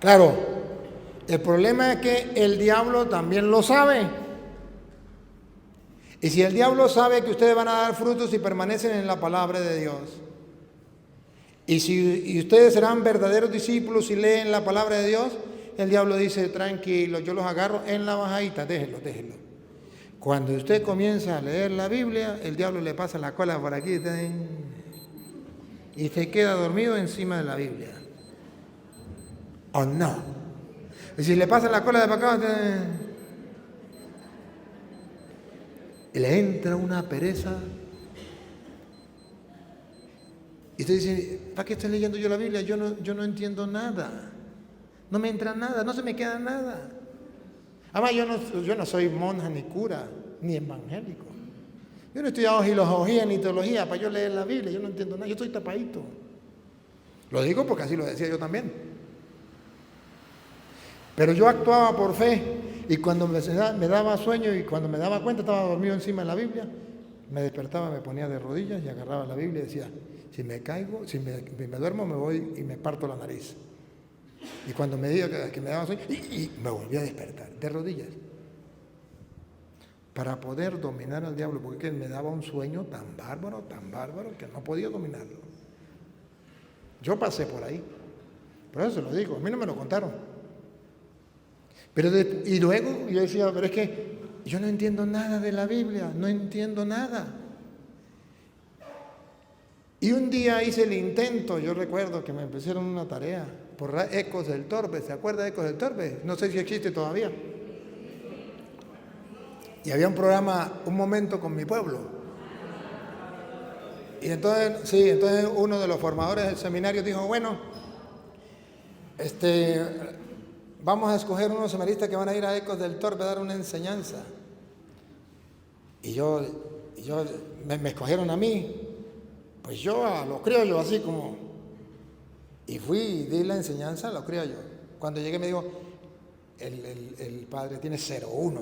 Claro, el problema es que el diablo también lo sabe. Y si el diablo sabe que ustedes van a dar frutos si permanecen en la palabra de Dios, y ustedes serán verdaderos discípulos si leen la palabra de Dios, el diablo dice, tranquilo, yo los agarro en la bajadita, déjenlo. Cuando usted comienza a leer la Biblia, el diablo le pasa la cola por aquí y se queda dormido encima de la Biblia. ¿O no? Y si le pasa la cola de para acá, y le entra una pereza. Y usted dice, ¿para qué estoy leyendo yo la Biblia? Yo no entiendo nada. No me entra nada, no se me queda nada. Además, yo no soy monja ni cura, ni evangélico. Yo no he estudiado filología ni teología para yo leer la Biblia. Yo no entiendo nada, yo estoy tapadito. Lo digo porque así lo decía yo también. Pero yo actuaba por fe. Y cuando me daba sueño y cuando me daba cuenta estaba dormido encima de la Biblia, me despertaba, me ponía de rodillas y agarraba la Biblia y decía, si me caigo, si me duermo me voy y me parto la nariz. Y cuando me diga que me daba sueño, y me volví a despertar, de rodillas. Para poder dominar al diablo, porque me daba un sueño tan bárbaro, que no podía dominarlo. Yo pasé por ahí. Por eso se lo digo, a mí no me lo contaron. Y luego yo decía, pero es que yo no entiendo nada de la Biblia, no entiendo nada. Y un día hice el intento, yo recuerdo que me pusieron una tarea por Ecos del Torbe, ¿se acuerda de Ecos del Torbe? No sé si existe todavía. Y había un programa, Un Momento con mi Pueblo. Y entonces uno de los formadores del seminario dijo, bueno, vamos a escoger unos seminaristas que van a ir a Ecos del Torbe a dar una enseñanza. Y me escogieron a mí, pues yo a los criollos, así como, y fui y di la enseñanza a los criollos. Cuando llegué me dijo, el padre tiene 0,1,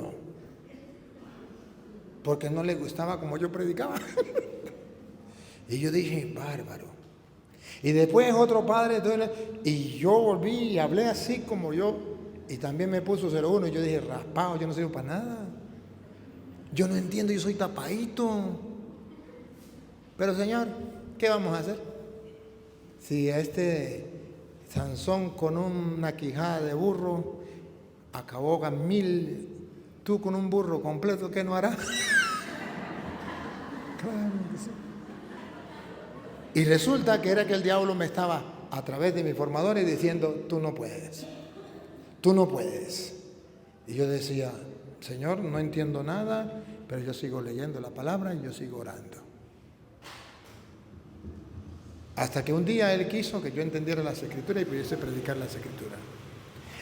porque no le gustaba como yo predicaba. Y yo dije, bárbaro. Y después otro padre, y yo volví y hablé así como yo, y también me puso 0,1, y yo dije, raspado, yo no sirvo para nada. Yo no entiendo, yo soy tapadito. Pero Señor, ¿qué vamos a hacer? Si a Sansón con una quijada de burro acabó a 1000, tú con un burro completo, ¿qué no harás? Claro que sí. Y resulta que era que el diablo me estaba, a través de mis formadores, diciendo, tú no puedes. Y yo decía, Señor, no entiendo nada, pero yo sigo leyendo la palabra y yo sigo orando. Hasta que un día Él quiso que yo entendiera las Escrituras y pudiese predicar las Escrituras.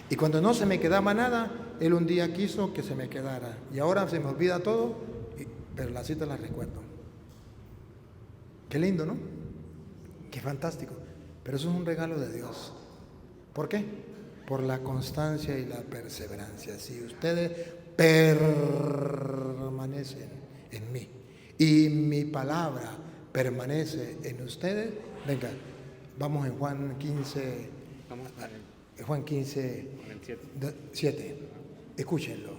Y cuando no se me quedaba nada, Él un día quiso que se me quedara. Y ahora se me olvida todo, pero las citas las recuerdo. Qué lindo, ¿no? Qué fantástico. Pero eso es un regalo de Dios. ¿Por qué? Por la constancia y la perseverancia. Si ustedes permanecen en mí y mi palabra permanece en ustedes, venga, vamos en Juan 15, Juan 15, 7. Escúchenlo.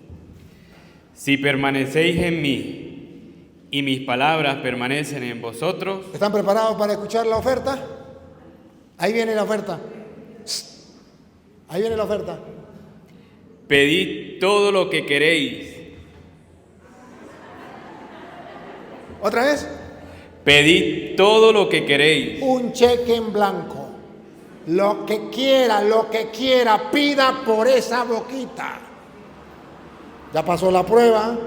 Si permanecéis en mí y mis palabras permanecen en vosotros. ¿Están preparados para escuchar la oferta? Ahí viene la oferta. Ahí viene la oferta. Pedid todo lo que queréis. ¿Otra vez? Pedid todo lo que queréis. Un cheque en blanco. Lo que quiera, pida por esa boquita. Ya pasó la prueba,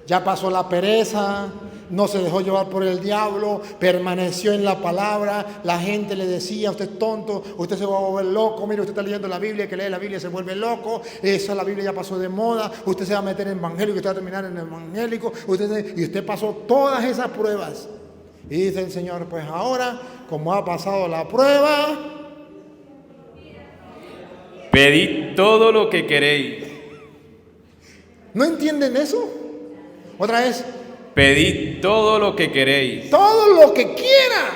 ya pasó la pereza, no se dejó llevar por el diablo, permaneció en la palabra, la gente le decía, usted es tonto, usted se va a volver loco, mire, usted está leyendo la Biblia, que lee la Biblia se vuelve loco, la Biblia ya pasó de moda, usted se va a meter en evangélico, usted va a terminar en evangélico, y usted pasó todas esas pruebas. Y dice el Señor, pues ahora, como ha pasado la prueba, pedid todo lo que queréis. ¿No entienden eso? Otra vez. Pedid todo lo que queréis. Todo lo que quiera.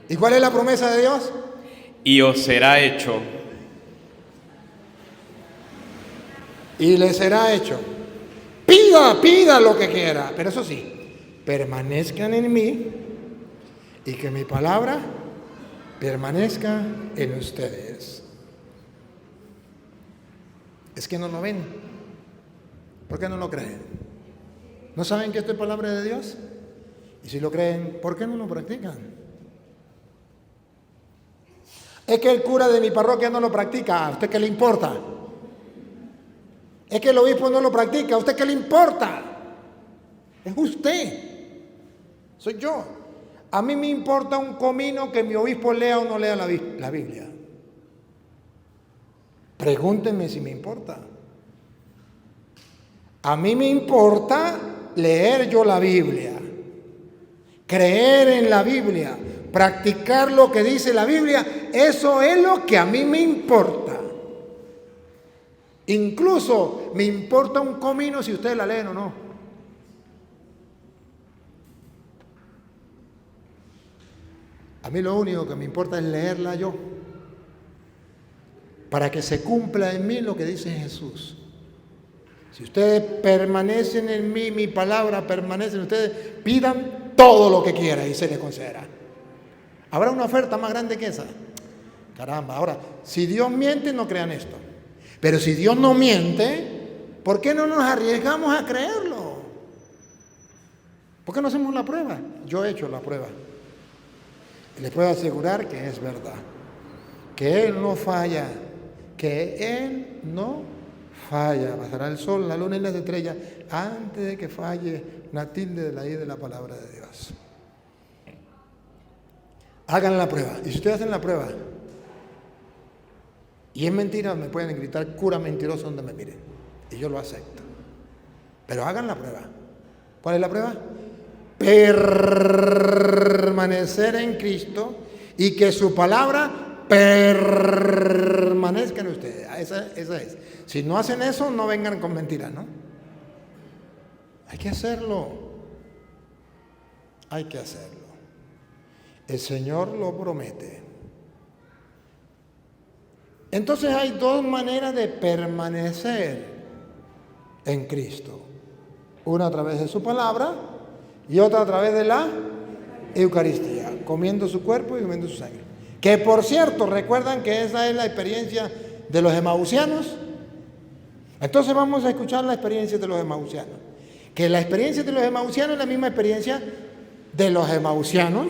¿Y cuál es la promesa de Dios? y os será hecho. Y le será hecho. Pida lo que quiera. Pero eso sí, permanezcan en mí y que mi palabra permanezca en ustedes. Es que no lo ven. ¿Por qué no lo creen? ¿No saben que esto es palabra de Dios? Y si lo creen, ¿por qué no lo practican? Es que el cura de mi parroquia no lo practica. ¿A usted qué le importa? Es que el obispo no lo practica. ¿A usted qué le importa? Es usted. Soy yo. A mí me importa un comino que mi obispo lea o no lea la Biblia. Pregúntenme si me importa. A mí me importa leer yo la Biblia, creer en la Biblia, practicar lo que dice la Biblia. Eso es lo que a mí me importa. Incluso me importa un comino si ustedes la leen o no. A mí lo único que me importa es leerla yo, para que se cumpla en mí lo que dice Jesús. Si ustedes permanecen en mí, mi palabra permanece en ustedes, pidan todo lo que quieran y se les concederá. ¿Habrá una oferta más grande que esa? Caramba, ahora, si Dios miente, no crean esto. Pero si Dios no miente, ¿por qué no nos arriesgamos a creerlo? ¿Por qué no hacemos la prueba? Yo he hecho la prueba. Y les puedo asegurar que es verdad. Que Él no falla. Que Él no falla. Pasará el sol, la luna y las estrellas antes de que falle una tilde de la I de la palabra de Dios. Hagan la prueba. Y si ustedes hacen la prueba y es mentira, me pueden gritar cura mentiroso donde me miren. Y yo lo acepto. Pero hagan la prueba. ¿Cuál es la prueba? Permanecer en Cristo y que su palabra permanezca en ustedes. Esa es. Si no hacen eso, no vengan con mentiras, ¿no? Hay que hacerlo. Hay que hacerlo. El Señor lo promete. Entonces hay dos maneras de permanecer en Cristo. Una a través de su palabra y otra a través de la Eucaristía, comiendo su cuerpo y comiendo su sangre. Que por cierto, recuerdan que esa es la experiencia de los emausianos. Entonces vamos a escuchar la experiencia de los emausianos. Que la experiencia de los emausianos es la misma experiencia de los emausianos,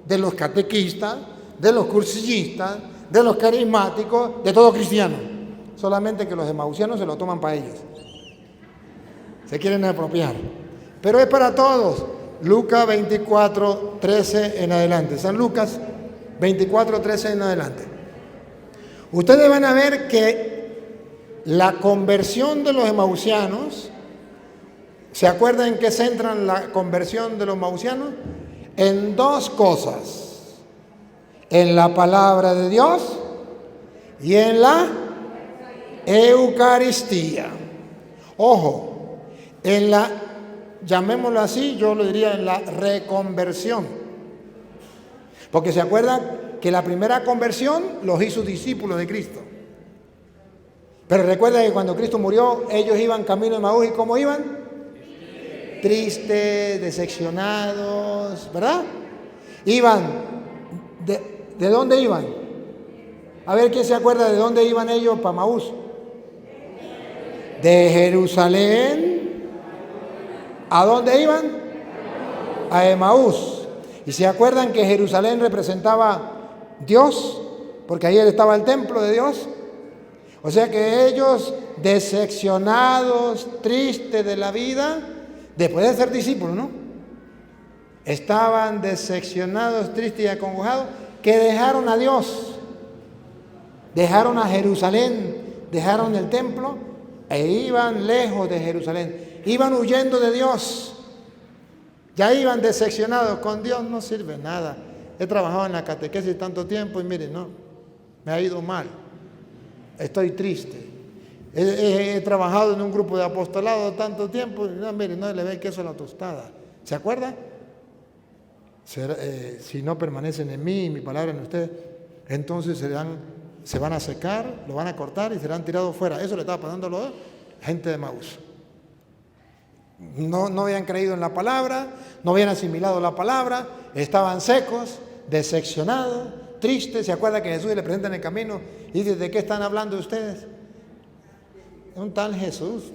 de los catequistas, de los cursillistas, de los carismáticos, de todo cristiano. Solamente que los emausianos se lo toman para ellos. Se quieren apropiar. Pero es para todos. Lucas 24, 13 en adelante. San Lucas 24, 13 en adelante. Ustedes van a ver que la conversión de los emausianos, ¿se acuerdan en qué centran la conversión de los emausianos? En dos cosas. En la palabra de Dios y en la Eucaristía. Ojo, en la, llamémoslo así, yo lo diría en la reconversión. Porque se acuerdan que la primera conversión los hizo discípulos de Cristo. Pero recuerden que cuando Cristo murió, ellos iban camino de Emaús, ¿y cómo iban? Tristes, decepcionados, ¿verdad? Iban, ¿de dónde iban? A ver, ¿quién se acuerda de dónde iban ellos para Emaús? De Jerusalén. ¿A dónde iban? A Emaús. ¿Y se acuerdan que Jerusalén representaba Dios? Porque ahí estaba el templo de Dios. O sea que ellos, decepcionados, tristes de la vida, después de ser discípulos, ¿no? Estaban decepcionados, tristes y acongojados, que dejaron a Dios, dejaron a Jerusalén, dejaron el templo e iban lejos de Jerusalén, iban huyendo de Dios. Ya iban decepcionados, con Dios no sirve nada. He trabajado en la catequesis tanto tiempo y miren, no, me ha ido mal. Estoy triste. He trabajado en un grupo de apostolado tanto tiempo y no, miren, no le ve queso a la tostada. ¿Se acuerda? Si no permanecen en mí y mi palabra en ustedes, entonces se van a secar, lo van a cortar y serán tirados fuera. Eso le estaba pasando a la gente de Emaús. No habían creído en la palabra, no habían asimilado la palabra, estaban secos, decepcionados, tristes. ¿Se acuerda que Jesús le presenta en el camino y dice: ¿de qué están hablando ustedes? Un tal Jesús.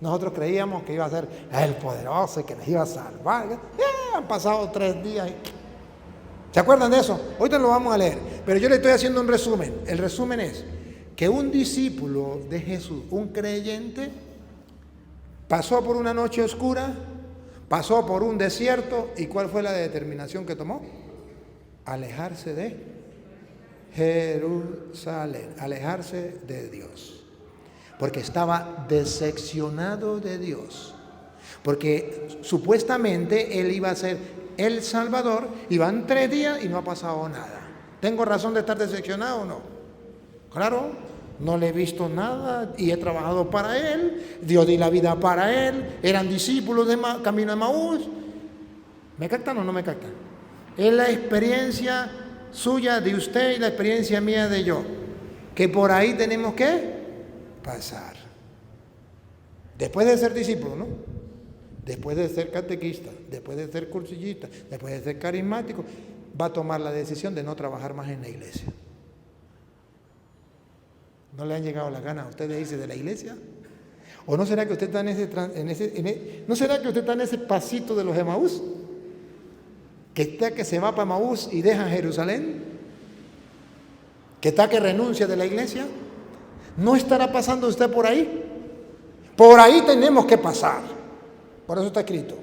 Nosotros creíamos que iba a ser el poderoso y que nos iba a salvar. Ya han pasado 3 días. ¿Se acuerdan de eso? Ahorita lo vamos a leer, pero yo le estoy haciendo un resumen. El resumen es que un discípulo de Jesús, un creyente, pasó por una noche oscura, pasó por un desierto. ¿Y cuál fue la determinación que tomó? Alejarse de Jerusalén, alejarse de Dios, porque estaba decepcionado de Dios, porque supuestamente Él iba a ser el Salvador, y van 3 días y no ha pasado nada. ¿Tengo razón de estar decepcionado o no? Claro, no le he visto nada y he trabajado para Él, Dios di la vida para Él, eran discípulos de Camino de Emaús. ¿Me captan o no me captan? Es la experiencia suya de usted y la experiencia mía de yo, que por ahí tenemos que pasar. Después de ser discípulo, ¿no? Después de ser catequista, después de ser cursillista, después de ser carismático, va a tomar la decisión de no trabajar más en la iglesia. ¿No le han llegado las ganas a usted de irse de la iglesia? ¿O no será que usted está ¿no será que usted está en ese pasito de los Emaús? ¿Que está que se va para Emaús y deja Jerusalén? ¿Que está que renuncia de la iglesia? ¿No estará pasando usted por ahí? Por ahí tenemos que pasar. Por eso está escrito.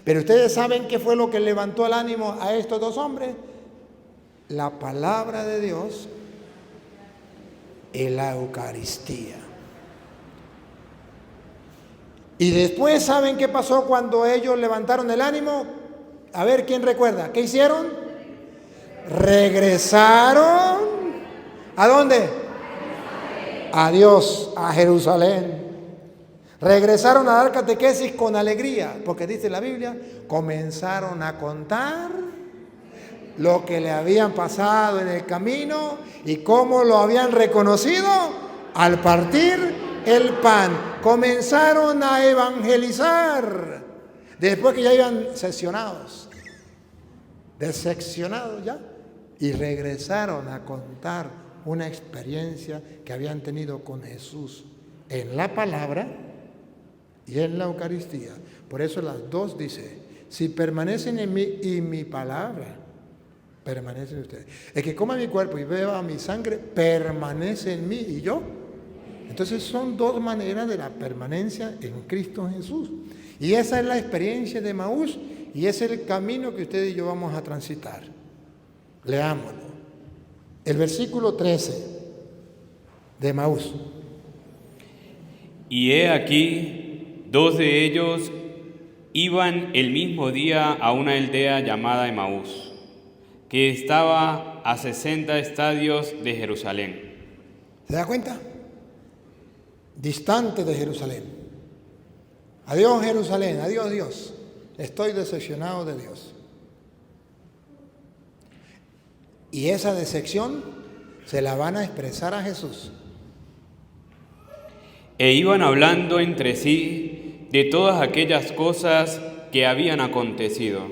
Pero ustedes saben qué fue lo que levantó el ánimo a estos 2 hombres. La palabra de Dios y la Eucaristía. Y después, ¿saben qué pasó cuando ellos levantaron el ánimo? A ver, ¿quién recuerda? ¿Qué hicieron? Regresaron. ¿A dónde? A Dios, a Jerusalén. Regresaron a dar catequesis con alegría, porque dice la Biblia, comenzaron a contar lo que le habían pasado en el camino y cómo lo habían reconocido al partir el pan. Comenzaron a evangelizar después que ya iban decepcionados ya, y regresaron a contar una experiencia que habían tenido con Jesús en la palabra y en la Eucaristía. Por eso las 2 dice: si permanecen en mí y mi palabra permanece en ustedes. El que coma mi cuerpo y beba mi sangre permanece en mí y yo. Entonces son 2 maneras de la permanencia en Cristo Jesús. Y esa es la experiencia de Emaús y es el camino que usted y yo vamos a transitar. Leámoslo. El versículo 13 de Emaús. Y he aquí, 2 de ellos iban el mismo día a una aldea llamada Emaús, que estaba a 60 estadios de Jerusalén. ¿Se da cuenta? Distante de Jerusalén. Adiós Jerusalén, adiós Dios. Estoy decepcionado de Dios. Y esa decepción se la van a expresar a Jesús. E iban hablando entre sí de todas aquellas cosas que habían acontecido.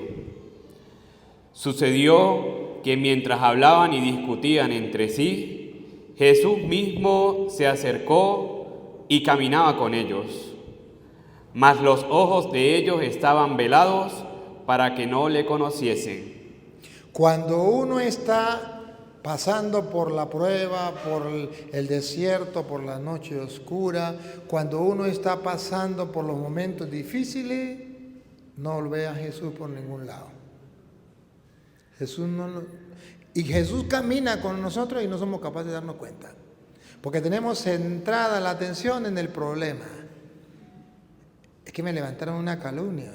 Sucedió que mientras hablaban y discutían entre sí, Jesús mismo se acercó y caminaba con ellos. Mas los ojos de ellos estaban velados para que no le conociesen. Cuando uno está pasando por la prueba, por el desierto, por la noche oscura, cuando uno está pasando por los momentos difíciles, no ve a Jesús por ningún lado. Y Jesús camina con nosotros y no somos capaces de darnos cuenta, porque tenemos centrada la atención en el problema. Es que me levantaron una calumnia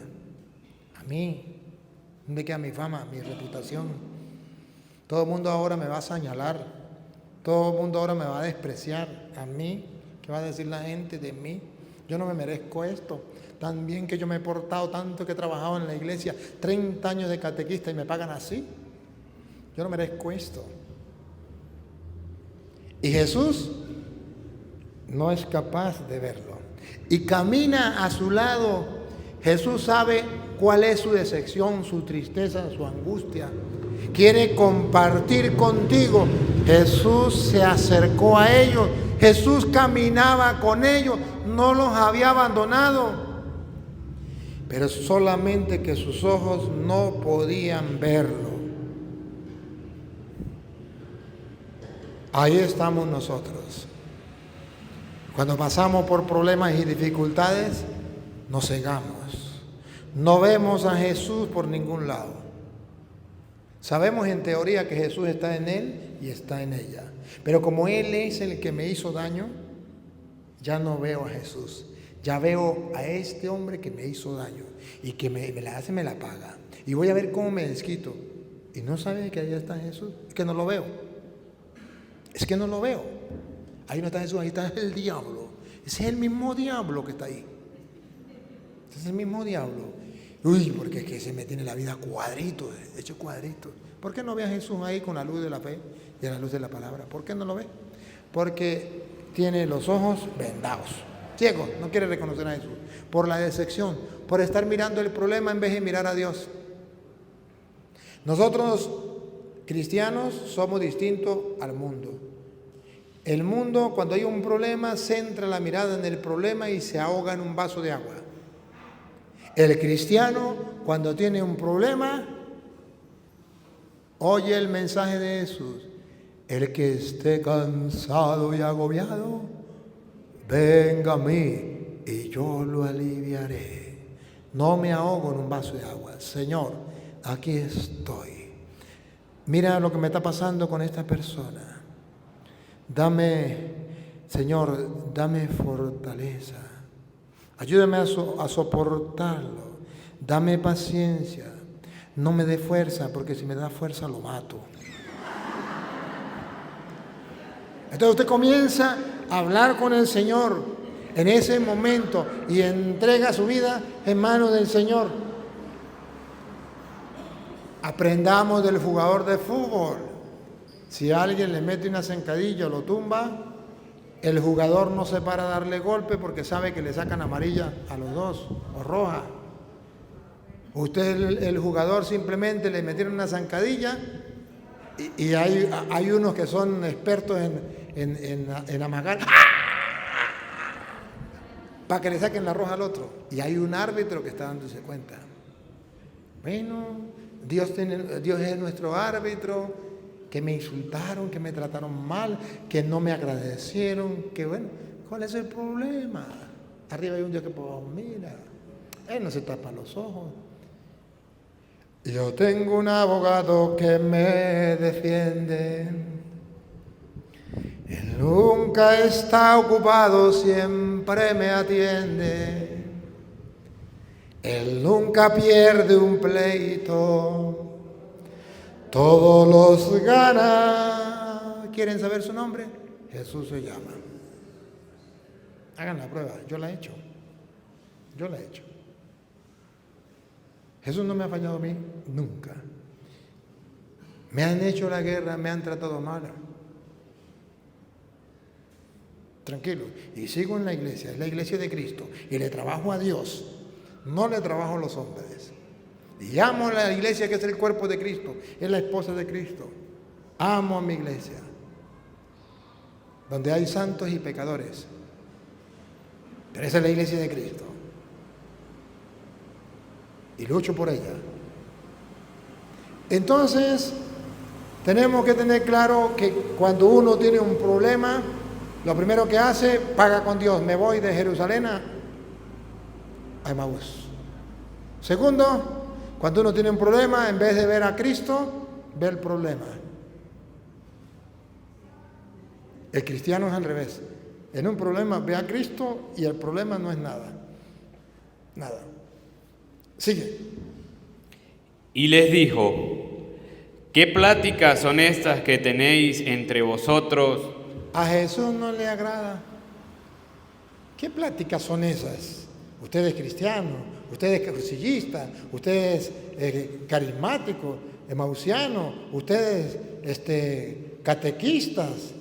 a mí. ¿Dónde queda mi fama, mi reputación? Todo el mundo ahora me va a señalar, todo el mundo ahora me va a despreciar. A mí, ¿qué va a decir la gente de mí? Yo no me merezco esto. Tan bien que yo me he portado, tanto que he trabajado en la iglesia, 30 años de catequista y me pagan así. Yo no merezco esto. Y Jesús no es capaz de verlo. Y camina a su lado. Jesús sabe cuál es su decepción, su tristeza, su angustia. Quiere compartir contigo. Jesús se acercó a ellos. Jesús caminaba con ellos. No los había abandonado. Pero solamente que sus ojos no podían verlo. Ahí estamos nosotros. Cuando pasamos por problemas y dificultades, nos cegamos. No vemos a Jesús por ningún lado. Sabemos en teoría que Jesús está en él y está en ella. Pero como Él es el que me hizo daño, ya no veo a Jesús. Ya veo a este hombre que me hizo daño y que me la hace, me la paga. Y voy a ver cómo me desquito. Y no sabe que allá está Jesús. Es que no lo veo. Es que no lo veo. Ahí no está Jesús, ahí está el diablo. Ese es el mismo diablo que está ahí. Ese es el mismo diablo. Uy, porque es que se me tiene la vida cuadritos, hecho cuadritos. ¿Por qué no ve a Jesús ahí con la luz de la fe y a la luz de la palabra? ¿Por qué no lo ve? Porque tiene los ojos vendados. Ciego, no quiere reconocer a Jesús. Por la decepción, por estar mirando el problema en vez de mirar a Dios. Nosotros, cristianos, somos distintos al mundo. El mundo, cuando hay un problema, centra la mirada en el problema y se ahoga en un vaso de agua. El cristiano, cuando tiene un problema, oye el mensaje de Jesús. El que esté cansado y agobiado, venga a mí y yo lo aliviaré. No me ahogo en un vaso de agua. Señor, aquí estoy. Mira lo que me está pasando con esta persona. Señor, dame fortaleza. Ayúdame a soportarlo. Dame paciencia. No me dé fuerza, porque si me da fuerza lo mato. Entonces usted comienza a hablar con el Señor en ese momento y entrega su vida en manos del Señor. Aprendamos del jugador de fútbol. Si alguien le mete una zancadilla o lo tumba, el jugador no se para a darle golpe porque sabe que le sacan amarilla a los dos o roja. Usted, el jugador, simplemente le metieron una zancadilla y hay unos que son expertos en amagar para que le saquen la roja al otro. Y hay un árbitro que está dándose cuenta. Bueno, Dios es nuestro árbitro. Que me insultaron, que me trataron mal, que no me agradecieron, que bueno, ¿cuál es el problema? Arriba hay un Dios que mira, Él no se tapa los ojos. Yo tengo un abogado que me defiende. Él nunca está ocupado, siempre me atiende. Él nunca pierde un pleito. Todos los gana. ¿Quieren saber su nombre? Jesús se llama. Hagan la prueba. Yo la he hecho. Jesús no me ha fallado a mí nunca. Me han hecho la guerra, me han tratado mal. Tranquilo. Y sigo en la iglesia. Es la iglesia de Cristo. Y le trabajo a Dios. No le trabajo a los hombres. Y amo a la iglesia, que es el cuerpo de Cristo, es la esposa de Cristo. Amo a mi iglesia, donde hay santos y pecadores. Pero esa es la iglesia de Cristo. Y lucho por ella. Entonces, tenemos que tener claro que cuando uno tiene un problema, lo primero que hace, paga con Dios. Me voy de Jerusalén a Emaús. Segundo, cuando uno tiene un problema, en vez de ver a Cristo, ve el problema. El cristiano es al revés. En un problema ve a Cristo y el problema no es nada. Nada. Sigue. Y les dijo: ¿qué pláticas son estas que tenéis entre vosotros? A Jesús no le agrada. ¿Qué pláticas son esas? Usted es cristiano, usted es crucillista, usted es carismático, emausiano, ustedes catequistas.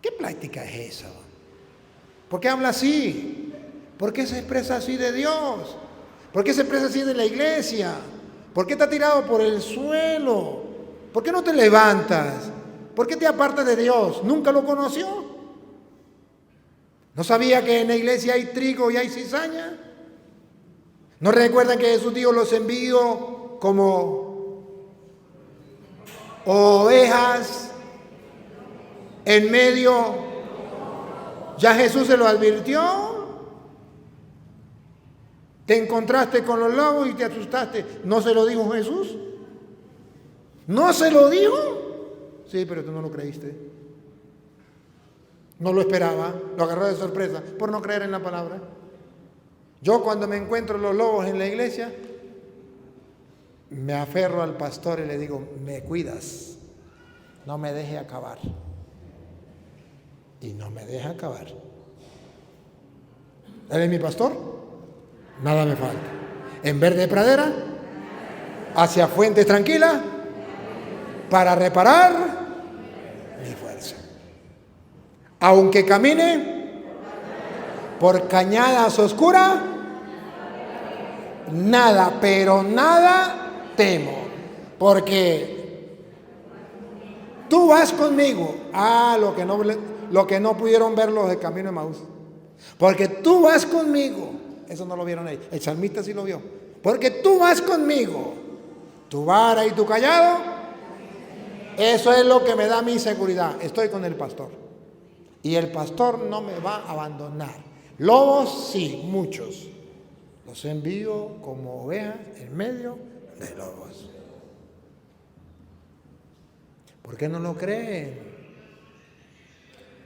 ¿Qué plática es esa? ¿Por qué habla así? ¿Por qué se expresa así de Dios? ¿Por qué se expresa así de la iglesia? ¿Por qué está tirado por el suelo? ¿Por qué no te levantas? ¿Por qué te apartas de Dios? ¿Nunca lo conoció? ¿No sabía que en la iglesia hay trigo y hay cizaña? ¿No recuerdan que Jesús dijo, los envío como ovejas en medio? Ya Jesús se lo advirtió. Te encontraste con los lobos y te asustaste. ¿No se lo dijo Jesús? ¿No se lo dijo? Sí, pero tú no lo creíste. No lo esperaba, lo agarró de sorpresa por no creer en la palabra. Yo cuando me encuentro los lobos en la iglesia, me aferro al pastor y le digo, me cuidas, no me deje acabar. Y no me deja acabar. Él es mi pastor, nada me falta. En verde pradera, hacia fuentes tranquilas, para reparar mi fuerza. Aunque camine por cañadas oscuras, nada, pero nada temo, porque tú vas conmigo. Lo que no pudieron ver los de Camino de Maús. Porque tú vas conmigo. Eso no lo vieron ahí. El salmista sí lo vio. Porque tú vas conmigo. Tu vara y tu cayado. Eso es lo que me da mi seguridad. Estoy con el pastor. Y el pastor no me va a abandonar. Lobos, sí, muchos. Los envío como ovejas en medio de lobos. ¿Por qué no lo creen?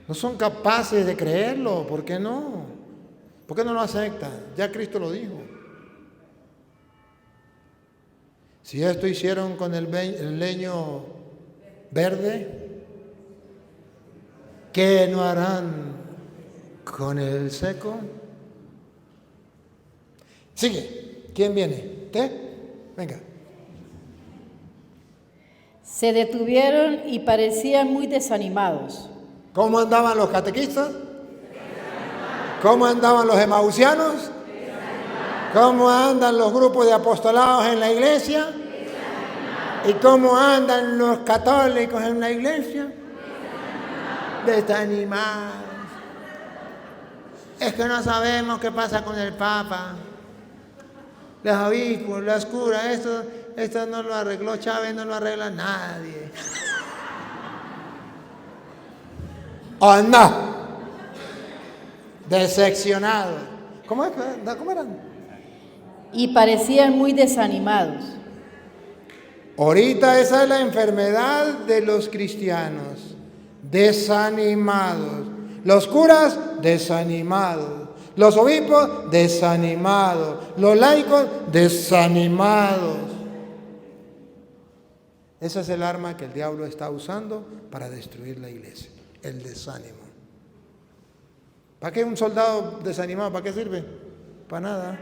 No son capaces de creerlo. ¿Por qué no? ¿Por qué no lo aceptan? Ya Cristo lo dijo. Si esto hicieron con el leño verde, ¿qué no harán con el seco? Sigue. ¿Quién viene? ¿Usted? Venga. Se detuvieron y parecían muy desanimados. ¿Cómo andaban los catequistas? ¿Cómo andaban los emausianos? ¿Cómo andan los grupos de apostolados en la iglesia? ¿Y cómo andan los católicos en la iglesia? Desanimados. Es que no sabemos qué pasa con el Papa, los obispos, los curas. Esto no lo arregló Chávez, no lo arregla nadie. ¡Oh, no! Decepcionados. ¿Cómo eran? Y parecían muy desanimados. Ahorita esa es la enfermedad de los cristianos. Desanimados. Los curas, desanimados. Los obispos, desanimados. Los laicos, desanimados. Ese es el arma que el diablo está usando para destruir la iglesia. El desánimo. ¿Para qué un soldado desanimado? ¿Para qué sirve? Para nada.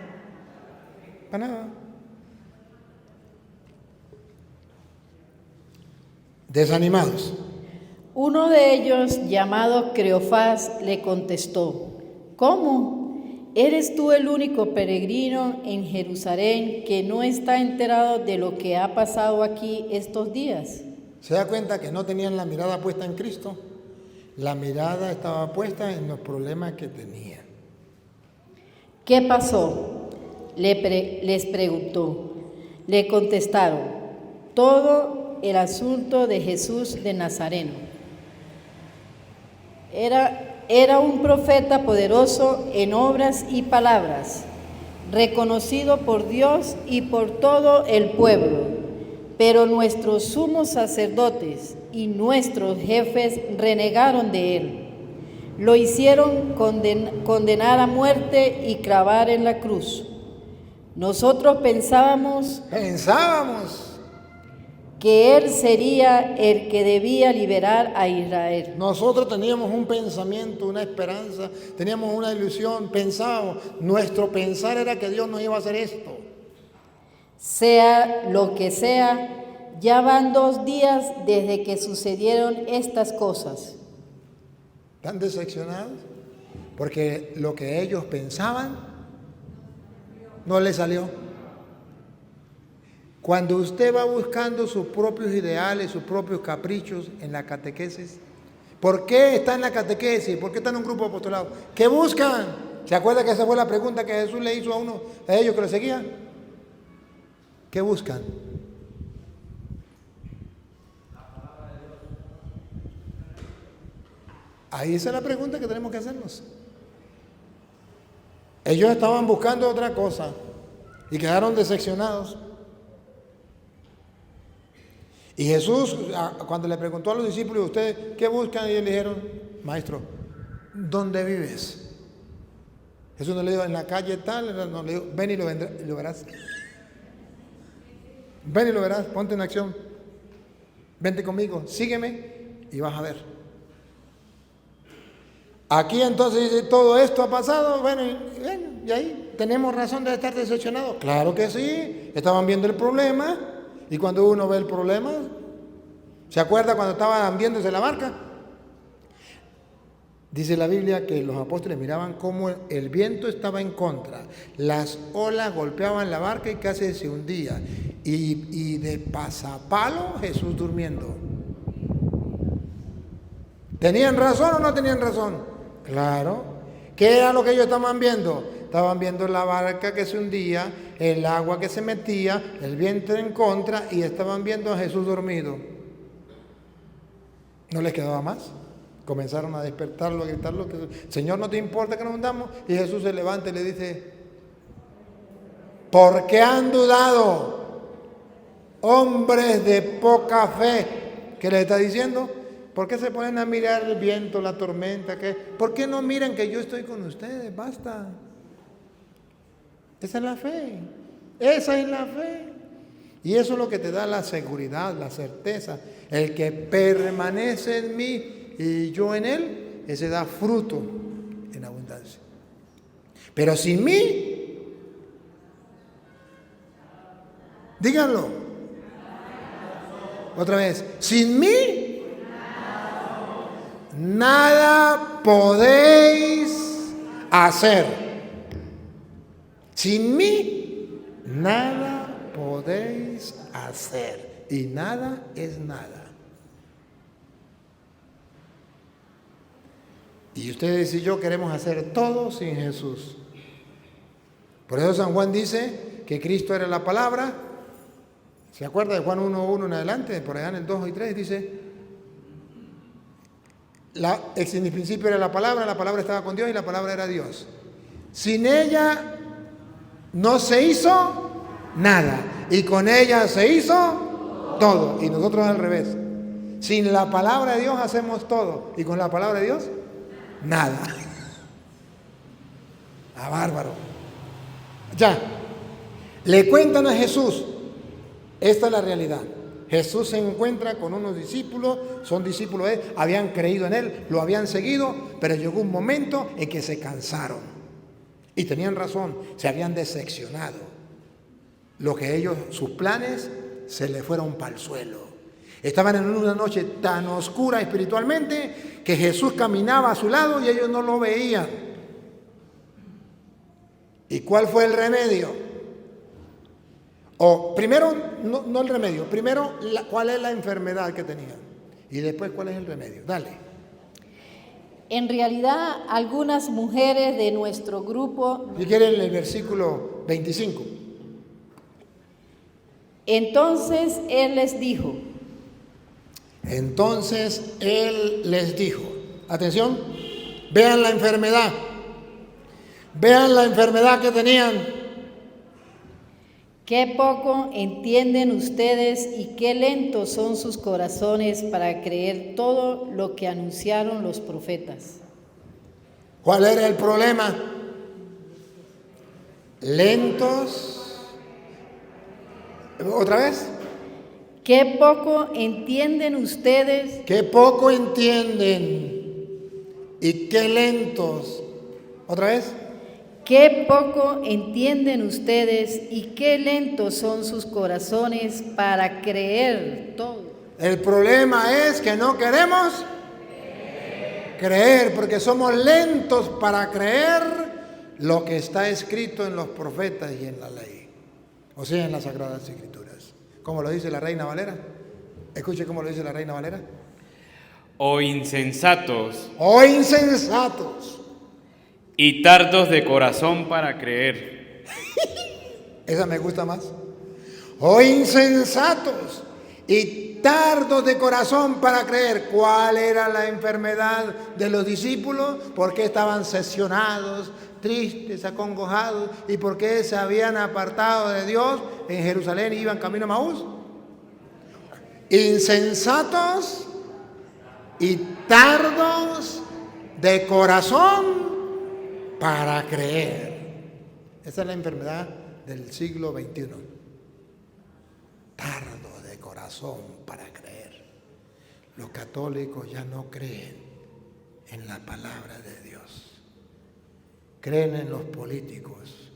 Para nada. Desanimados. Uno de ellos, llamado Cleofás, le contestó, ¿cómo? ¿Eres tú el único peregrino en Jerusalén que no está enterado de lo que ha pasado aquí estos días? ¿Se da cuenta que no tenían la mirada puesta en Cristo? La mirada estaba puesta en los problemas que tenían. ¿Qué pasó? Les preguntó. Le contestaron, todo el asunto de Jesús de Nazareno. Era un profeta poderoso en obras y palabras, reconocido por Dios y por todo el pueblo. Pero nuestros sumos sacerdotes y nuestros jefes renegaron de él. Lo hicieron condenar a muerte y clavar en la cruz. Nosotros pensábamos que él sería el que debía liberar a Israel. Nosotros teníamos un pensamiento, una esperanza, teníamos una ilusión, pensábamos, nuestro pensar era que Dios nos iba a hacer esto. Sea lo que sea, ya van 2 días desde que sucedieron estas cosas. ¿Están decepcionados? Porque lo que ellos pensaban no les salió. Cuando usted va buscando sus propios ideales, sus propios caprichos en la catequesis, ¿por qué está en la catequesis? ¿Por qué está en un grupo de apostolado? ¿Qué buscan? ¿Se acuerda que esa fue la pregunta que Jesús le hizo a ellos que lo seguían? ¿Qué buscan? Ahí esa es la pregunta que tenemos que hacernos. Ellos estaban buscando otra cosa y quedaron decepcionados. Y Jesús, cuando le preguntó a los discípulos, ¿ustedes qué buscan? Y ellos le dijeron, maestro, ¿dónde vives? Jesús no le dijo, en la calle tal, no le dijo, ven y lo verás. Ven y lo verás, ponte en acción. Vente conmigo, sígueme y vas a ver. Aquí entonces dice, todo esto ha pasado, bueno, y ahí tenemos razón de estar decepcionados. Claro que sí, estaban viendo el problema, y cuando uno ve el problema, ¿se acuerda cuando estaban viéndose la barca? Dice la Biblia que los apóstoles miraban cómo el viento estaba en contra, las olas golpeaban la barca y casi se hundía, y de pasapalo Jesús durmiendo. ¿Tenían razón o no tenían razón? Claro. ¿Qué era lo que ellos estaban viendo? Estaban viendo la barca que se hundía, el agua que se metía, el viento en contra, y estaban viendo a Jesús dormido. ¿No les quedaba más? Comenzaron a despertarlo, a gritarlo, Señor, ¿no te importa que nos hundamos? Y Jesús se levanta y le dice, ¿por qué han dudado, hombres de poca fe? ¿Qué les está diciendo? ¿Por qué se ponen a mirar el viento, la tormenta? ¿Por qué no miran que yo estoy con ustedes? Basta. Esa es la fe. Esa es la fe. Y eso es lo que te da la seguridad, la certeza. El que permanece en mí y yo en él, ese da fruto en abundancia. Pero sin mí, díganlo. Otra vez, sin mí, nada podéis hacer. Sin mí, nada podéis hacer. Y nada es nada. Y ustedes y yo queremos hacer todo sin Jesús. Por eso San Juan dice que Cristo era la palabra. ¿Se acuerda de Juan 1:1 en adelante? Por allá en el 2 y 3 dice, en el principio era la palabra estaba con Dios y la palabra era Dios. Sin ella no se hizo nada y con ella se hizo todo. Y nosotros al revés. Sin la palabra de Dios hacemos todo y con la palabra de Dios nada. Bárbaro. Ya, le cuentan a Jesús, esta es la realidad. Jesús se encuentra con unos discípulos, son discípulos de él, habían creído en él, lo habían seguido, pero llegó un momento en que se cansaron. Y tenían razón, se habían decepcionado. Lo que ellos, sus planes, se les fueron para el suelo. Estaban en una noche tan oscura espiritualmente que Jesús caminaba a su lado y ellos no lo veían. ¿Y cuál fue el remedio? Primero, no el remedio, primero cuál es la enfermedad que tenían y después cuál es el remedio. Dale. En realidad, algunas mujeres de nuestro grupo... Si quieren el versículo 25. Entonces Él les dijo. Atención, vean la enfermedad. Vean la enfermedad que tenían. Qué poco entienden ustedes y qué lentos son sus corazones para creer todo lo que anunciaron los profetas. ¿Cuál era el problema? Lentos. ¿Otra vez? Qué poco entienden ustedes. Qué poco entienden y qué lentos. ¿Otra vez? Qué poco entienden ustedes y qué lentos son sus corazones para creer todo. El problema es que no queremos creer, porque somos lentos para creer lo que está escrito en los profetas y en la ley, o sea, en las Sagradas Escrituras. ¿Cómo lo dice la Reina Valera? Escuche cómo lo dice la Reina Valera. O insensatos ¡Oh, insensatos! y tardos de corazón para creer. Esa me gusta más. ¡Oh, insensatos y tardos de corazón para creer! ¿Cuál era la enfermedad de los discípulos? ¿Por qué estaban sesionados, tristes, acongojados? ¿Y por qué se habían apartado de Dios en Jerusalén y iban camino a Maús? Insensatos y tardos de corazón para creer. Esa es la enfermedad del siglo XXI. Tardo de corazón para creer. Los católicos ya no creen en la palabra de Dios. Creen en los políticos.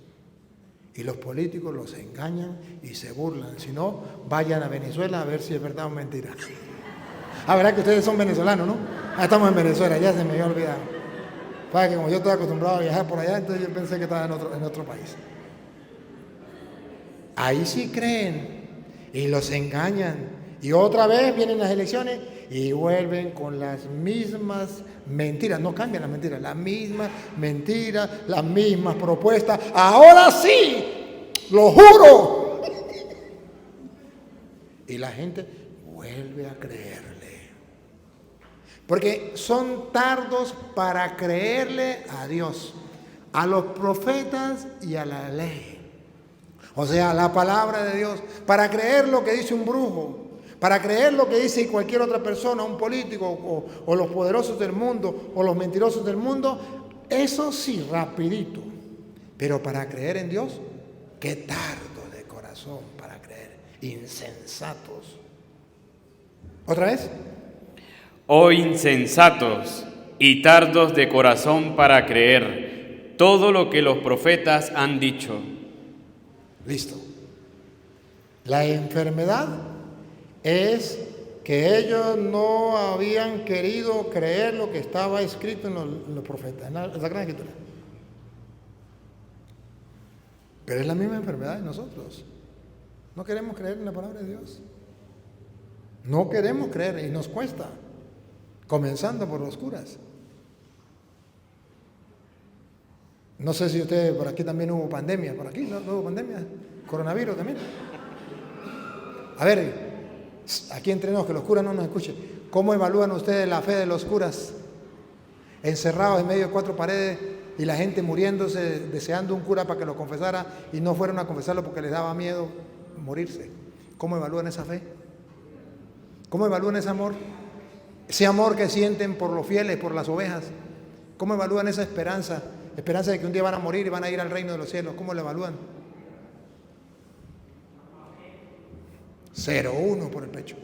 Y los políticos los engañan y se burlan. Si no, vayan a Venezuela a ver si es verdad o mentira. Ah, ¿verdad que ustedes son venezolanos, no? Ah, estamos en Venezuela, ya se me había olvidado. Para que como yo estoy acostumbrado a viajar por allá, entonces yo pensé que estaba en otro país. Ahí sí creen y los engañan. Y otra vez vienen las elecciones y vuelven con las mismas mentiras. No cambian las mentiras, las mismas mentiras, las mismas propuestas. Ahora sí, lo juro. Y la gente vuelve a creerle. Porque son tardos para creerle a Dios, a los profetas y a la ley. O sea, la palabra de Dios, para creer lo que dice un brujo, para creer lo que dice cualquier otra persona, un político o los poderosos del mundo o los mentirosos del mundo, eso sí, rapidito. Pero para creer en Dios, qué tardo de corazón para creer, insensatos. ¿Otra vez? Oh insensatos y tardos de corazón para creer todo lo que los profetas han dicho. Listo. La enfermedad es que ellos no habían querido creer lo que estaba escrito en los profetas, en la Sagrada Escritura. Pero es la misma enfermedad de nosotros. No queremos creer en la palabra de Dios. No queremos creer y nos cuesta, comenzando por los curas. No sé si ustedes, por aquí también hubo pandemia, por aquí no hubo pandemia, coronavirus también. A ver, aquí entre nos, que los curas no nos escuchen, ¿cómo evalúan ustedes la fe de los curas? Encerrados en medio de 4 paredes y la gente muriéndose, deseando un cura para que lo confesara y no fueron a confesarlo porque les daba miedo morirse. ¿Cómo evalúan esa fe? ¿Cómo evalúan ese amor? Ese amor que sienten por los fieles, por las ovejas. ¿Cómo evalúan esa esperanza? Esperanza de que un día van a morir y van a ir al reino de los cielos. ¿Cómo lo evalúan? 0-1 por el pecho.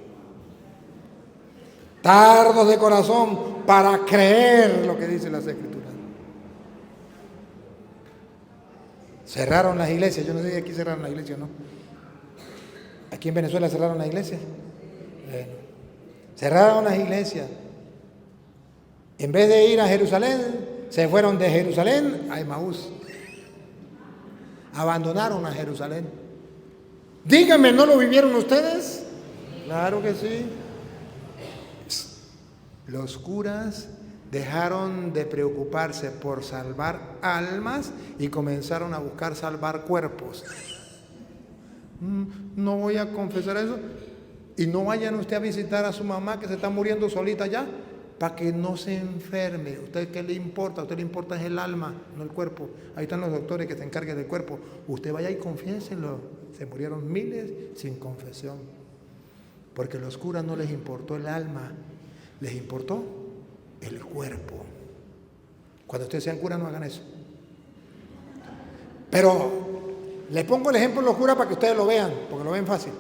Tardos de corazón para creer lo que dicen las Escrituras. Cerraron las iglesias. Yo no sé si aquí cerraron las iglesias o no. Aquí en Venezuela cerraron las iglesias. Cerraron las iglesias. En vez de ir a Jerusalén, se fueron de Jerusalén a Emaús. Abandonaron a Jerusalén. Díganme, ¿no lo vivieron ustedes? Claro que sí. Los curas dejaron de preocuparse por salvar almas y comenzaron a buscar salvar cuerpos. No voy a confesar eso. Y no vayan usted a visitar a su mamá que se está muriendo solita ya, para que no se enferme. ¿Usted qué le importa? A usted le importa es el alma, no el cuerpo. Ahí están los doctores que se encarguen del cuerpo. Usted vaya y confiéselo. Se murieron miles sin confesión. Porque a los curas no les importó el alma, les importó el cuerpo. Cuando ustedes sean curas no hagan eso. Pero les pongo el ejemplo de los curas para que ustedes lo vean, porque lo ven fácil.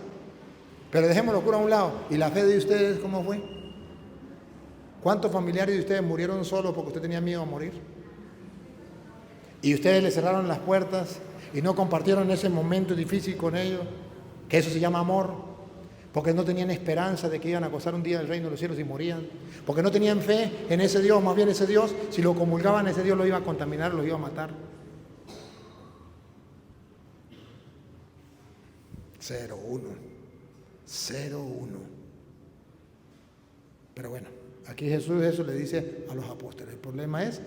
Pero dejemos los curas a un lado. ¿Y la fe de ustedes cómo fue? ¿Cuántos familiares de ustedes murieron solos porque usted tenía miedo a morir? Y ustedes le cerraron las puertas y no compartieron ese momento difícil con ellos, que eso se llama amor. porque no tenían esperanza de que iban a gozar un día del reino de los cielos y morían, porque no tenían fe en ese Dios, más bien ese Dios, si lo comulgaban, ese Dios lo iba a contaminar, lo iba a matar. 0-1. Pero bueno, aquí Jesús eso le dice a los apóstoles. El problema es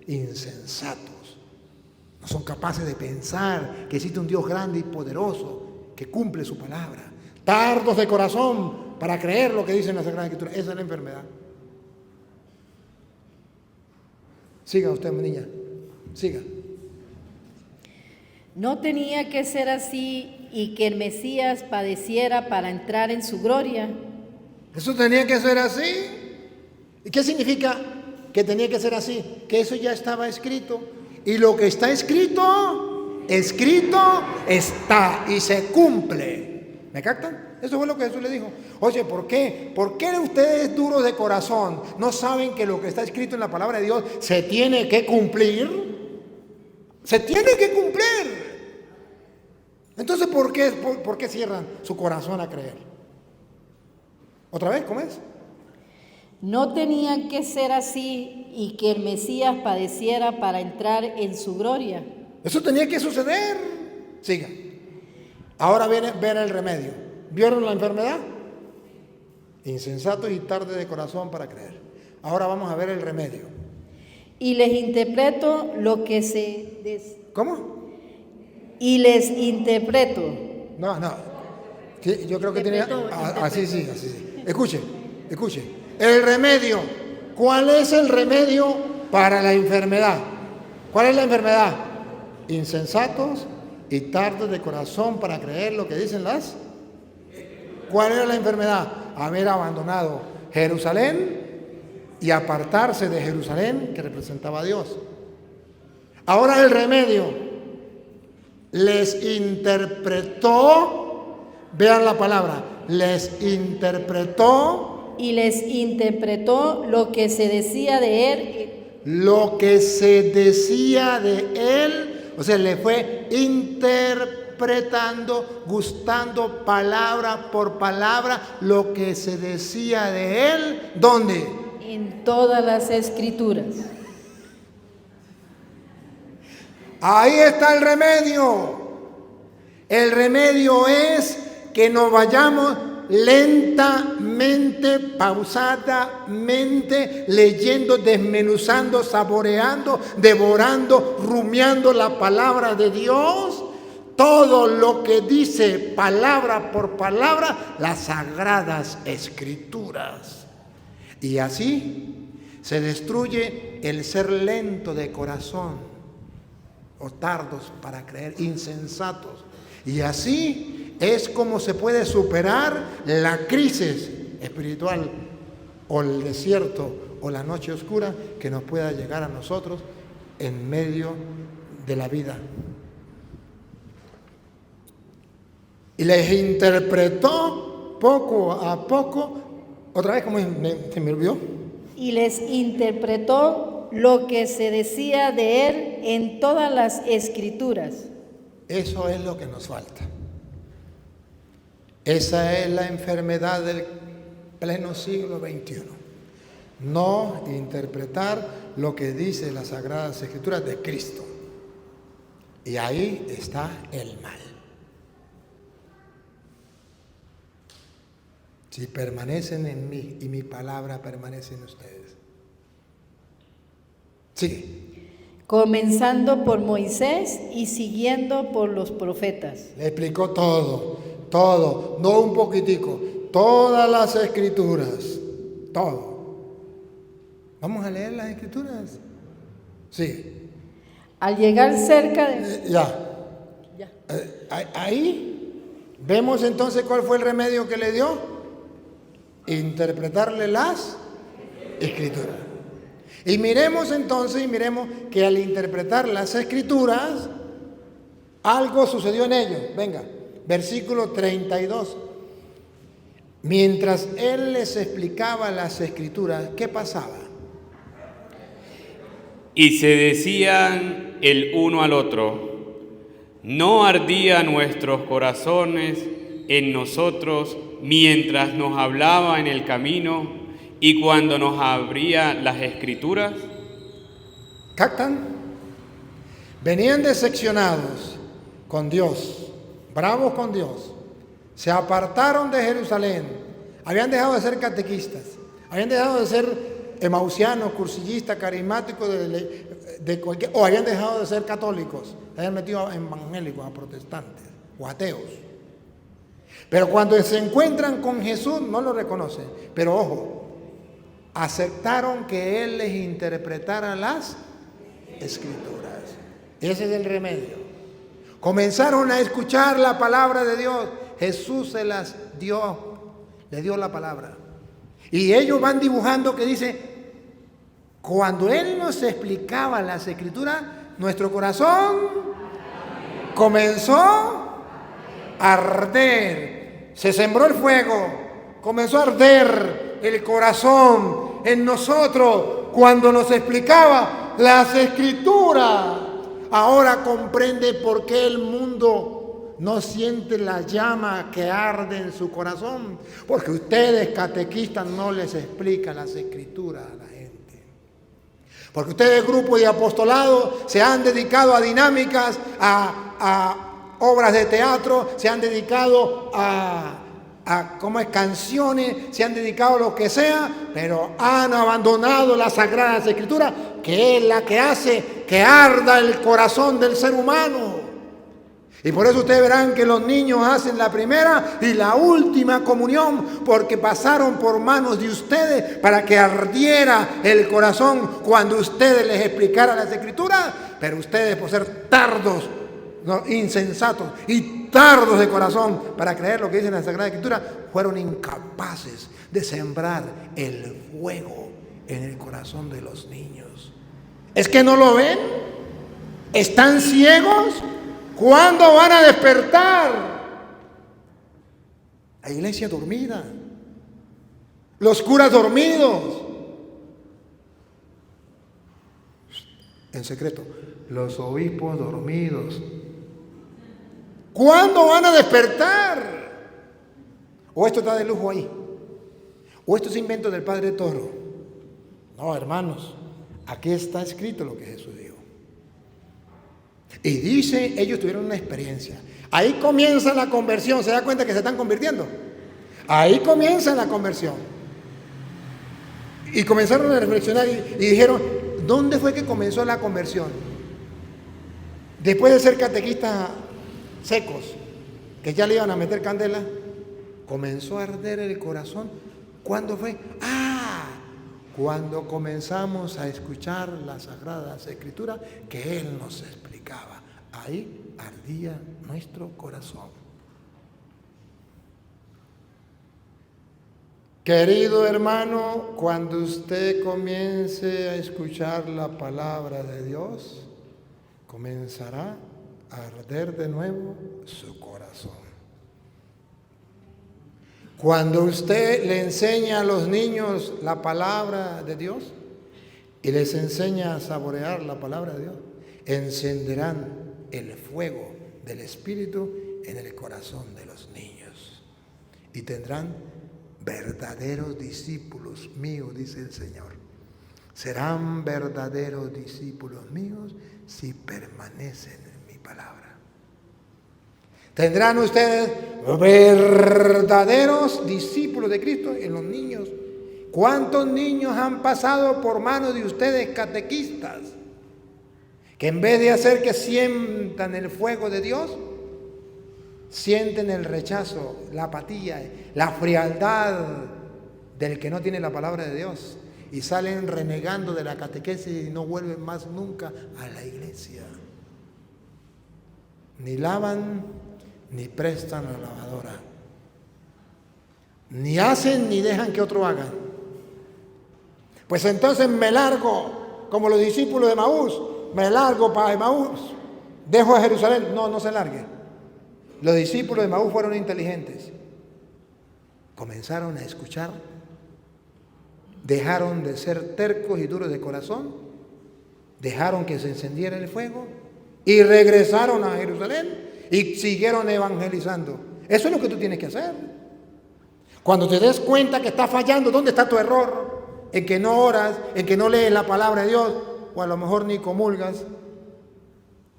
insensatos. No son capaces de pensar que existe un Dios grande y poderoso que cumple su palabra. Tardos de corazón para creer lo que dice en la Sagrada Escritura. Esa es la enfermedad. Siga usted, mi niña. Siga. No tenía que ser así y que el Mesías padeciera para entrar en su gloria. Eso tenía que ser así. ¿Y qué significa que tenía que ser así? Que eso ya estaba escrito. Y lo que está escrito, escrito está y se cumple. ¿Me captan? Eso fue lo que Jesús le dijo. Oye, ¿por qué? ¿Por qué ustedes duros de corazón no saben que lo que está escrito en la palabra de Dios se tiene que cumplir? Se tiene que cumplir. Entonces, ¿por qué cierran su corazón a creer? ¿Otra vez? ¿Cómo es? No tenía que ser así y que el Mesías padeciera para entrar en su gloria. Eso tenía que suceder. Siga. Ahora viene ver el remedio. ¿Vieron la enfermedad? Insensatos y tarde de corazón para creer. Ahora vamos a ver el remedio. Y les interpreto lo que se... ¿Cómo? Y les interpreto. No. Sí, yo creo que tenía... Así sí. Escuche. El remedio. ¿Cuál es el remedio para la enfermedad? ¿Cuál es la enfermedad? Insensatos y tardos de corazón para creer lo que dicen las... ¿Cuál era la enfermedad? Haber abandonado Jerusalén y apartarse de Jerusalén, que representaba a Dios. Ahora el remedio. Les interpretó, vean la palabra, les interpretó. Y les interpretó lo que se decía de él. Lo que se decía de él, o sea, le fue interpretando, gustando palabra por palabra lo que se decía de él. ¿Dónde? En todas las Escrituras. Ahí está el remedio. El remedio es que nos vayamos lentamente, pausadamente, leyendo, desmenuzando, saboreando, devorando, rumiando la palabra de Dios. Todo lo que dice palabra por palabra, las sagradas escrituras. Y así se destruye el ser lento de corazón, o tardos para creer, insensatos. Y así es como se puede superar la crisis espiritual o el desierto o la noche oscura que nos pueda llegar a nosotros en medio de la vida. Y les interpretó poco a poco. Otra vez, ¿cómo se me olvidó? Y les interpretó lo que se decía de él en todas las Escrituras. Eso es lo que nos falta. Esa es la enfermedad del pleno siglo XXI. No interpretar lo que dice las Sagradas Escrituras de Cristo. Y ahí está el mal. Si permanecen en mí y mi palabra permanece en ustedes. Sigue. Comenzando por Moisés y siguiendo por los profetas. Le explicó todo, no un poquitico, todas las escrituras, todo. Vamos a leer las escrituras. Sí. Al llegar cerca de... Ya. Ahí vemos entonces cuál fue el remedio que le dio. Interpretarle las escrituras. Y miremos entonces, que al interpretar las escrituras, algo sucedió en ellos. Venga, versículo 32. Mientras él les explicaba las escrituras, ¿qué pasaba? Y se decían el uno al otro: ¿no ardían nuestros corazones en nosotros mientras nos hablaba en el camino y cuando nos abría las Escrituras. ¿Captan? Venían decepcionados con Dios, bravos con Dios. Se apartaron de Jerusalén. Habían dejado de ser catequistas. Habían dejado de ser emausianos, cursillistas, carismáticos o habían dejado de ser católicos. Se habían metido a evangélicos, a protestantes o ateos. Pero cuando se encuentran con Jesús no lo reconocen. Pero ojo, aceptaron que Él les interpretara las Escrituras. Ese es el remedio. Comenzaron a escuchar la palabra de Dios. Jesús se las dio, le dio la palabra. Y ellos van dibujando que dice, cuando Él nos explicaba las Escrituras, nuestro corazón comenzó a arder. Se sembró el fuego, comenzó a arder el corazón en nosotros cuando nos explicaba las Escrituras. Ahora comprende por qué el mundo no siente la llama que arde en su corazón. Porque ustedes, catequistas, no les explican las Escrituras a la gente. Porque ustedes, grupo de apostolado, se han dedicado a dinámicas, a obras de teatro, se han dedicado a canciones, se han dedicado a lo que sea, pero han abandonado las Sagradas Escrituras, que es la que hace que arda el corazón del ser humano. Y por eso ustedes verán que los niños hacen la primera y la última comunión, porque pasaron por manos de ustedes para que ardiera el corazón cuando ustedes les explicaran las Escrituras. Pero ustedes, por ser tardos, insensatos y tardos de corazón para creer lo que dice la Sagrada Escritura, fueron incapaces de sembrar el fuego en el corazón de los niños. ¿Es que no lo ven? ¿Están ciegos? ¿Cuándo van a despertar? La iglesia dormida, los curas dormidos, en secreto, los obispos dormidos. ¿Cuándo van a despertar? ¿O esto está de lujo ahí? ¿O esto es invento del Padre Toro? No, hermanos, aquí está escrito lo que Jesús dijo. Y dice, ellos tuvieron una experiencia. Ahí comienza la conversión. ¿Se da cuenta que se están convirtiendo? Ahí comienza la conversión. Y comenzaron a reflexionar y dijeron, ¿dónde fue que comenzó la conversión? Después de ser catequistas secos, que ya le iban a meter candela, comenzó a arder el corazón. ¿Cuándo fue? Cuando comenzamos a escuchar las Sagradas Escrituras que Él nos explicaba. Ahí ardía nuestro corazón. Querido hermano, cuando usted comience a escuchar la palabra de Dios, comenzará a arder de nuevo su corazón. Cuando usted le enseña a los niños la palabra de Dios y les enseña a saborear la palabra de Dios, encenderán el fuego del Espíritu en el corazón de los niños y tendrán verdaderos discípulos míos, dice el Señor. Serán verdaderos discípulos míos si permanecen en mi palabra. Tendrán ustedes verdaderos discípulos de Cristo en los niños. ¿Cuántos niños han pasado por manos de ustedes catequistas? Que en vez de hacer que sientan el fuego de Dios, sienten el rechazo, la apatía, la frialdad del que no tiene la palabra de Dios y salen renegando de la catequesis y no vuelven más nunca a la iglesia. Ni lavan ni prestan la lavadora, ni hacen ni dejan que otro hagan. Pues entonces me largo, como los discípulos de Emaús, me largo para Emaús, dejo a Jerusalén. No se largue. Los discípulos de Emaús fueron inteligentes, comenzaron a escuchar, dejaron de ser tercos y duros de corazón, dejaron que se encendiera el fuego y regresaron a Jerusalén y siguieron evangelizando. Eso es lo que tú tienes que hacer. Cuando te des cuenta que estás fallando, ¿dónde está tu error? En que no oras, en que no lees la palabra de Dios, o a lo mejor ni comulgas.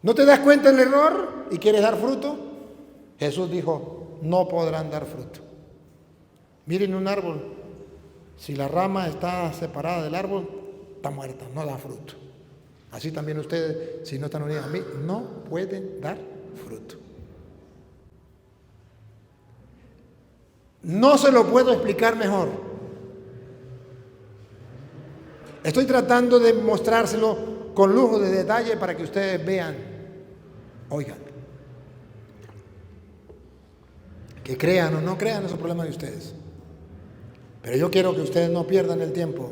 ¿No te das cuenta del error y quieres dar fruto? Jesús dijo, no podrán dar fruto. Miren un árbol, si la rama está separada del árbol, está muerta, no da fruto. Así también ustedes, si no están unidos a mí, no pueden dar fruto. No se lo puedo explicar mejor. Estoy tratando de mostrárselo con lujo de detalle para que ustedes vean, oigan. Que crean o no crean, es un problema de ustedes. Pero yo quiero que ustedes no pierdan el tiempo